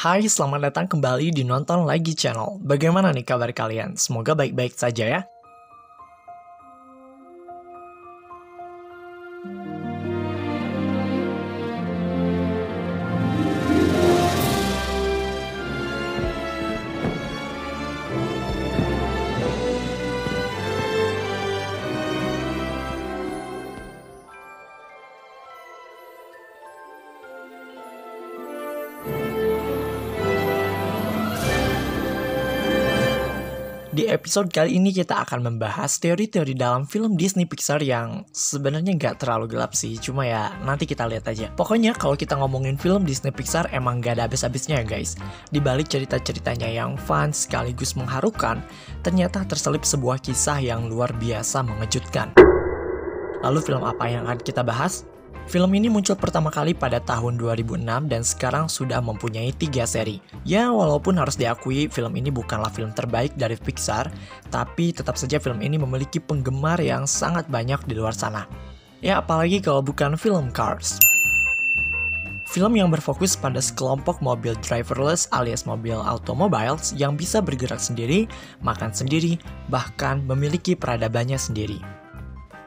Hai, selamat datang kembali di Nonton Lagi Channel. Bagaimana nih kabar kalian? Semoga baik-baik saja ya. Di episode kali ini kita akan membahas teori-teori dalam film Disney Pixar yang sebenarnya nggak terlalu gelap sih, cuma ya nanti kita lihat aja. Pokoknya kalau kita ngomongin film Disney Pixar emang nggak ada habis-habisnya ya guys. Di balik cerita-ceritanya yang fun sekaligus mengharukan, ternyata terselip sebuah kisah yang luar biasa mengejutkan. Lalu film apa yang akan kita bahas? Film ini muncul pertama kali pada tahun 2006 dan sekarang sudah mempunyai 3 seri. Ya, walaupun harus diakui film ini bukanlah film terbaik dari Pixar, tapi tetap saja film ini memiliki penggemar yang sangat banyak di luar sana. Ya, apalagi kalau bukan film Cars. Film yang berfokus pada sekelompok mobil driverless alias mobil automobiles yang bisa bergerak sendiri, makan sendiri, bahkan memiliki peradabannya sendiri.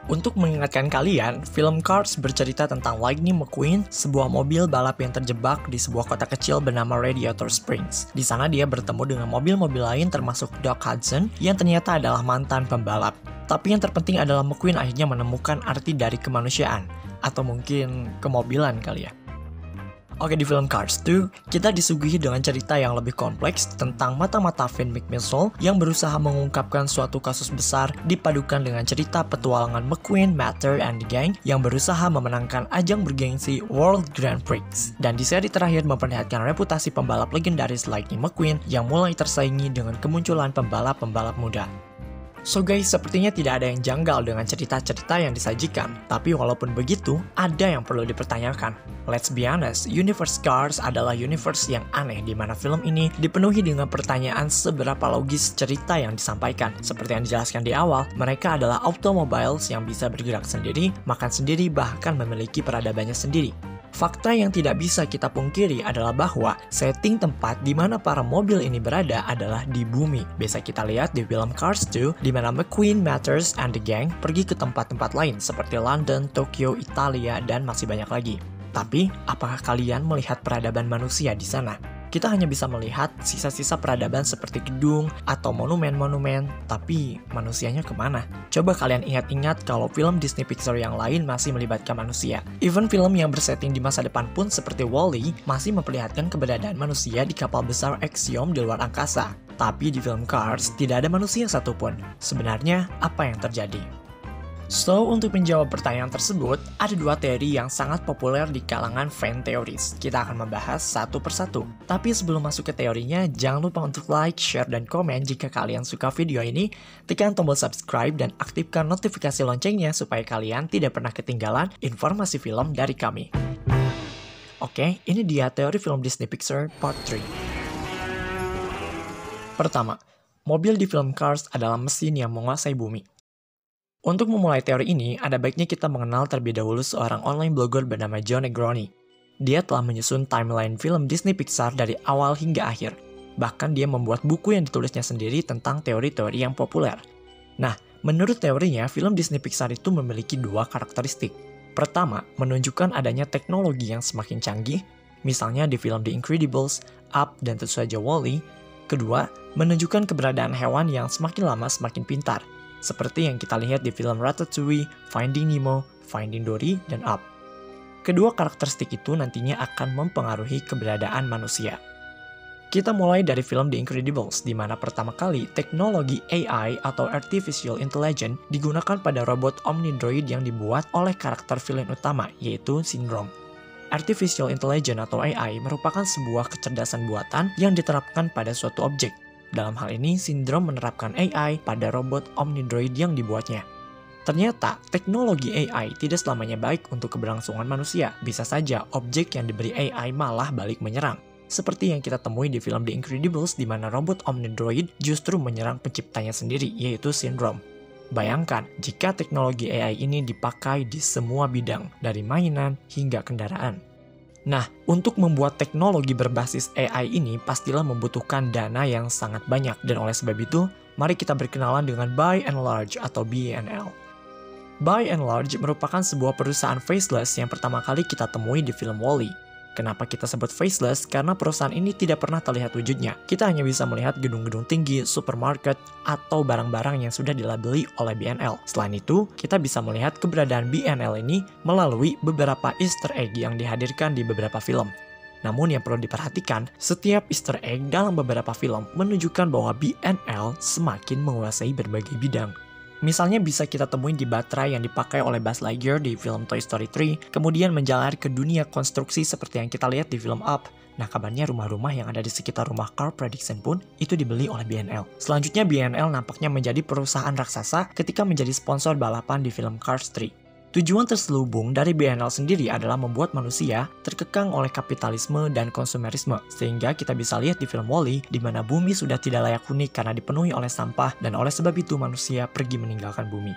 Untuk mengingatkan kalian, film Cars bercerita tentang Lightning McQueen, sebuah mobil balap yang terjebak di sebuah kota kecil bernama Radiator Springs. Di sana dia bertemu dengan mobil-mobil lain termasuk Doc Hudson yang ternyata adalah mantan pembalap. Tapi yang terpenting adalah McQueen akhirnya menemukan arti dari kemanusiaan, atau mungkin kemobilan kali ya. Oke, di film Cars 2, kita disuguhi dengan cerita yang lebih kompleks tentang mata-mata Finn McMissile yang berusaha mengungkapkan suatu kasus besar dipadukan dengan cerita petualangan McQueen, Mater, and the Gang yang berusaha memenangkan ajang bergengsi World Grand Prix. Dan di seri terakhir memperlihatkan reputasi pembalap legendaris Lightning McQueen yang mulai tersaingi dengan kemunculan pembalap-pembalap muda. So guys, sepertinya tidak ada yang janggal dengan cerita-cerita yang disajikan. Tapi walaupun begitu, ada yang perlu dipertanyakan. Let's be honest, universe Cars adalah universe yang aneh di mana film ini dipenuhi dengan pertanyaan seberapa logis cerita yang disampaikan. Seperti yang dijelaskan di awal, mereka adalah automobiles yang bisa bergerak sendiri, makan sendiri, bahkan memiliki peradabannya sendiri. Fakta yang tidak bisa kita pungkiri adalah bahwa setting tempat di mana para mobil ini berada adalah di bumi. Biasa kita lihat di film Cars 2, di mana McQueen, Matters, and the Gang pergi ke tempat-tempat lain seperti London, Tokyo, Italia, dan masih banyak lagi. Tapi, apakah kalian melihat peradaban manusia di sana? Kita hanya bisa melihat sisa-sisa peradaban seperti gedung atau monumen-monumen, tapi manusianya kemana? Coba kalian ingat-ingat kalau film Disney Pixar yang lain masih melibatkan manusia. Even film yang bersetting di masa depan pun seperti WALL-E masih memperlihatkan keberadaan manusia di kapal besar Axiom di luar angkasa. Tapi di film Cars tidak ada manusia satupun. Sebenarnya apa yang terjadi? So, untuk menjawab pertanyaan tersebut, ada 2 teori yang sangat populer di kalangan fan teoris. Kita akan membahas satu persatu. Tapi sebelum masuk ke teorinya, jangan lupa untuk like, share, dan komen jika kalian suka video ini. Tekan tombol subscribe dan aktifkan notifikasi loncengnya supaya kalian tidak pernah ketinggalan informasi film dari kami. Oke, ini dia teori film Disney Pixar Part 3. Pertama, mobil di film Cars adalah mesin yang menguasai bumi. Untuk memulai teori ini, ada baiknya kita mengenal terlebih dahulu seorang online blogger bernama John Negroni. Dia telah menyusun timeline film Disney Pixar dari awal hingga akhir. Bahkan dia membuat buku yang ditulisnya sendiri tentang teori-teori yang populer. Nah, menurut teorinya, film Disney Pixar itu memiliki 2 karakteristik. Pertama, menunjukkan adanya teknologi yang semakin canggih, misalnya di film The Incredibles, Up, dan tentu saja WALL-E. Kedua, menunjukkan keberadaan hewan yang semakin lama semakin pintar, seperti yang kita lihat di film Ratatouille, Finding Nemo, Finding Dory, dan Up. Kedua karakteristik itu nantinya akan mempengaruhi keberadaan manusia. Kita mulai dari film The Incredibles, di mana pertama kali teknologi AI atau Artificial Intelligence digunakan pada robot Omnidroid yang dibuat oleh karakter villain utama, yaitu Syndrome. Artificial Intelligence atau AI merupakan sebuah kecerdasan buatan yang diterapkan pada suatu objek. Dalam hal ini, Syndrome menerapkan AI pada robot Omnidroid yang dibuatnya. Ternyata, teknologi AI tidak selamanya baik untuk keberlangsungan manusia. Bisa saja objek yang diberi AI malah balik menyerang. Seperti yang kita temui di film The Incredibles, di mana robot Omnidroid justru menyerang penciptanya sendiri, yaitu Syndrome. Bayangkan, jika teknologi AI ini dipakai di semua bidang, dari mainan hingga kendaraan. Nah, untuk membuat teknologi berbasis AI ini pastilah membutuhkan dana yang sangat banyak. Dan oleh sebab itu, mari kita berkenalan dengan By and Large atau BNL. By and Large merupakan sebuah perusahaan faceless yang pertama kali kita temui di film WALL-E. Kenapa kita sebut faceless? Karena perusahaan ini tidak pernah terlihat wujudnya. Kita hanya bisa melihat gedung-gedung tinggi, supermarket, atau barang-barang yang sudah dilabeli oleh BNL. Selain itu, kita bisa melihat keberadaan BNL ini melalui beberapa Easter egg yang dihadirkan di beberapa film. Namun yang perlu diperhatikan, setiap Easter egg dalam beberapa film menunjukkan bahwa BNL semakin menguasai berbagai bidang. Misalnya bisa kita temuin di baterai yang dipakai oleh Buzz Lightyear di film Toy Story 3, kemudian menjalar ke dunia konstruksi seperti yang kita lihat di film Up. Nah, kabarnya rumah-rumah yang ada di sekitar rumah Carl Fredricksen pun itu dibeli oleh BNL. Selanjutnya BNL nampaknya menjadi perusahaan raksasa ketika menjadi sponsor balapan di film Cars 3. Tujuan terselubung dari BNL sendiri adalah membuat manusia terkekang oleh kapitalisme dan konsumerisme, sehingga kita bisa lihat di film WALL-E di mana bumi sudah tidak layak huni karena dipenuhi oleh sampah dan oleh sebab itu manusia pergi meninggalkan bumi.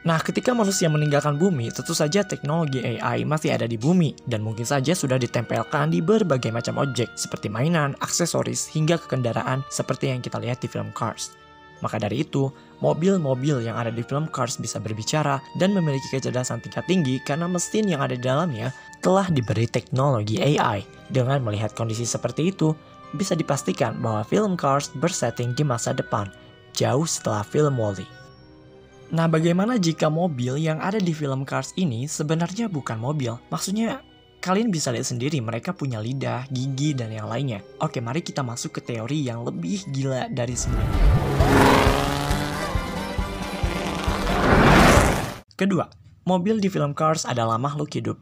Nah, ketika manusia meninggalkan bumi, tentu saja teknologi AI masih ada di bumi dan mungkin saja sudah ditempelkan di berbagai macam objek seperti mainan, aksesoris, hingga ke kendaraan seperti yang kita lihat di film Cars. Maka dari itu, mobil-mobil yang ada di film Cars bisa berbicara dan memiliki kecerdasan tingkat tinggi karena mesin yang ada di dalamnya telah diberi teknologi AI. Dengan melihat kondisi seperti itu, bisa dipastikan bahwa film Cars bersetting di masa depan, jauh setelah film WALL-E. Nah, bagaimana jika mobil yang ada di film Cars ini sebenarnya bukan mobil? Maksudnya, kalian bisa lihat sendiri mereka punya lidah, gigi, dan yang lainnya. Oke, mari kita masuk ke teori yang lebih gila dari semuanya. Kedua, mobil di film Cars adalah makhluk hidup.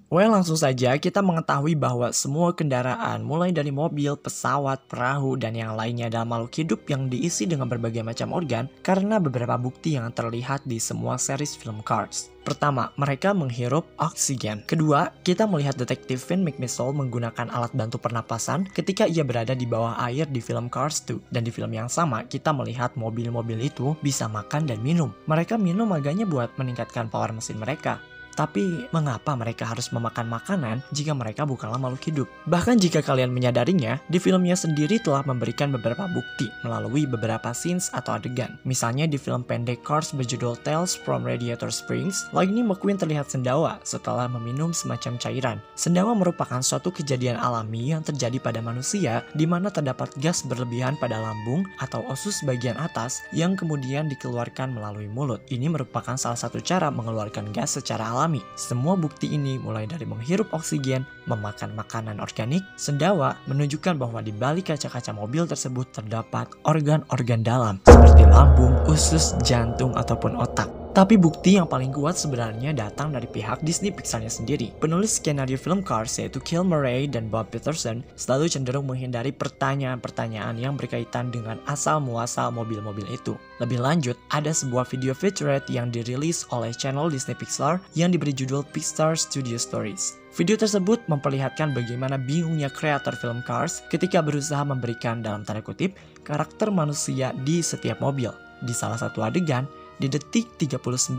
Well, langsung saja kita mengetahui bahwa semua kendaraan mulai dari mobil, pesawat, perahu, dan yang lainnya adalah makhluk hidup yang diisi dengan berbagai macam organ karena beberapa bukti yang terlihat di semua series film Cars. Pertama, mereka menghirup oksigen. Kedua, kita melihat detektif Finn McMissile menggunakan alat bantu pernapasan ketika ia berada di bawah air di film Cars 2. Dan di film yang sama, kita melihat mobil-mobil itu bisa makan dan minum. Mereka minum agaknya buat meningkatkan power mesin mereka. Tapi, mengapa mereka harus memakan makanan jika mereka bukanlah makhluk hidup? Bahkan jika kalian menyadarinya, di filmnya sendiri telah memberikan beberapa bukti melalui beberapa scenes atau adegan. Misalnya di film pendek Cars berjudul Tales from Radiator Springs, Lightning McQueen terlihat sendawa setelah meminum semacam cairan. Sendawa merupakan suatu kejadian alami yang terjadi pada manusia di mana terdapat gas berlebihan pada lambung atau usus bagian atas yang kemudian dikeluarkan melalui mulut. Ini merupakan salah satu cara mengeluarkan gas secara alami. Semua bukti ini mulai dari menghirup oksigen, memakan makanan organik, sendawa menunjukkan bahwa di balik kaca-kaca mobil tersebut terdapat organ-organ dalam seperti lambung, usus, jantung, ataupun otak. Tapi bukti yang paling kuat sebenarnya datang dari pihak Disney Pixar-nya sendiri. Penulis skenario film Cars yaitu Kill Murray dan Bob Peterson selalu cenderung menghindari pertanyaan-pertanyaan yang berkaitan dengan asal-muasal mobil-mobil itu. Lebih lanjut, ada sebuah video featurette yang dirilis oleh channel Disney Pixar yang diberi judul Pixar Studio Stories. Video tersebut memperlihatkan bagaimana bingungnya kreator film Cars ketika berusaha memberikan dalam tanda kutip karakter manusia di setiap mobil. Di salah satu adegan, di detik 39,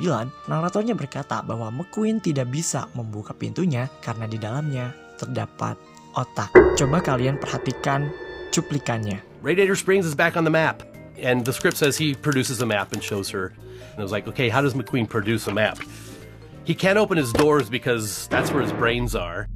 naratornya berkata bahwa McQueen tidak bisa membuka pintunya karena di dalamnya terdapat otak. Coba kalian perhatikan cuplikannya. Radiator Springs is back on the map. And the script says he produces a map and shows her. And I was like, okay, how does McQueen produce a map? He can't open his doors because that's where his brains are.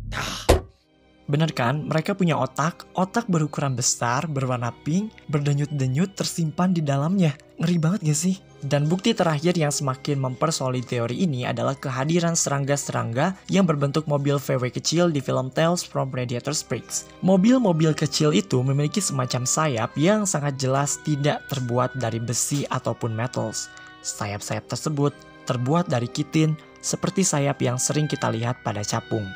Bener kan? Mereka punya otak berukuran besar, berwarna pink, berdenyut-denyut tersimpan di dalamnya. Ngeri banget gak sih? Dan bukti terakhir yang semakin mempersolid teori ini adalah kehadiran serangga-serangga yang berbentuk mobil VW kecil di film Tales from Radiator Springs. Mobil-mobil kecil itu memiliki semacam sayap yang sangat jelas tidak terbuat dari besi ataupun metals. Sayap-sayap tersebut terbuat dari kitin seperti sayap yang sering kita lihat pada capung.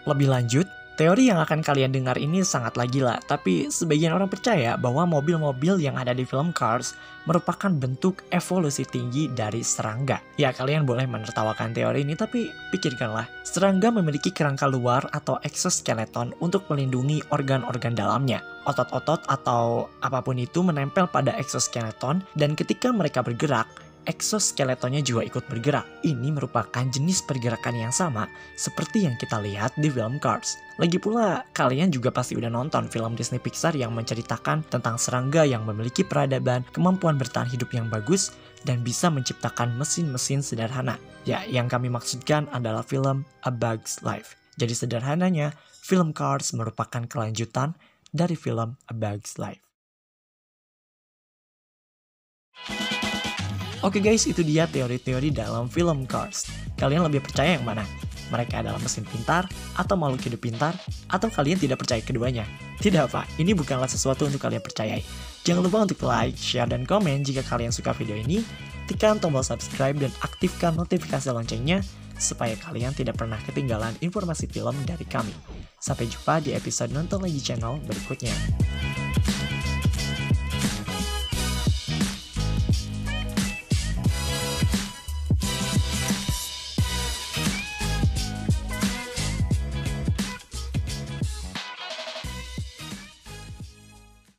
Lebih lanjut, teori yang akan kalian dengar ini sangatlah gila, tapi sebagian orang percaya bahwa mobil-mobil yang ada di film Cars merupakan bentuk evolusi tinggi dari serangga. Ya, kalian boleh menertawakan teori ini, tapi pikirkanlah, serangga memiliki kerangka luar atau exoskeleton untuk melindungi organ-organ dalamnya. Otot-otot atau apapun itu menempel pada exoskeleton, dan ketika mereka bergerak, Exoskeletonnya juga ikut bergerak. Ini merupakan jenis pergerakan yang sama seperti yang kita lihat di film Cars. Lagi pula, kalian juga pasti udah nonton film Disney Pixar yang menceritakan tentang serangga yang memiliki peradaban, kemampuan bertahan hidup yang bagus, dan bisa menciptakan mesin-mesin sederhana. Ya, yang kami maksudkan adalah film A Bug's Life. Jadi sederhananya, film Cars merupakan kelanjutan dari film A Bug's Life. Oke guys, itu dia teori-teori dalam film Cars. Kalian lebih percaya yang mana? Mereka adalah mesin pintar, atau makhluk hidup pintar, atau kalian tidak percaya keduanya? Tidak apa, ini bukanlah sesuatu untuk kalian percayai. Jangan lupa untuk like, share, dan komen jika kalian suka video ini. Tekan tombol subscribe dan aktifkan notifikasi loncengnya, supaya kalian tidak pernah ketinggalan informasi film dari kami. Sampai jumpa di episode Nonton Lagi channel berikutnya.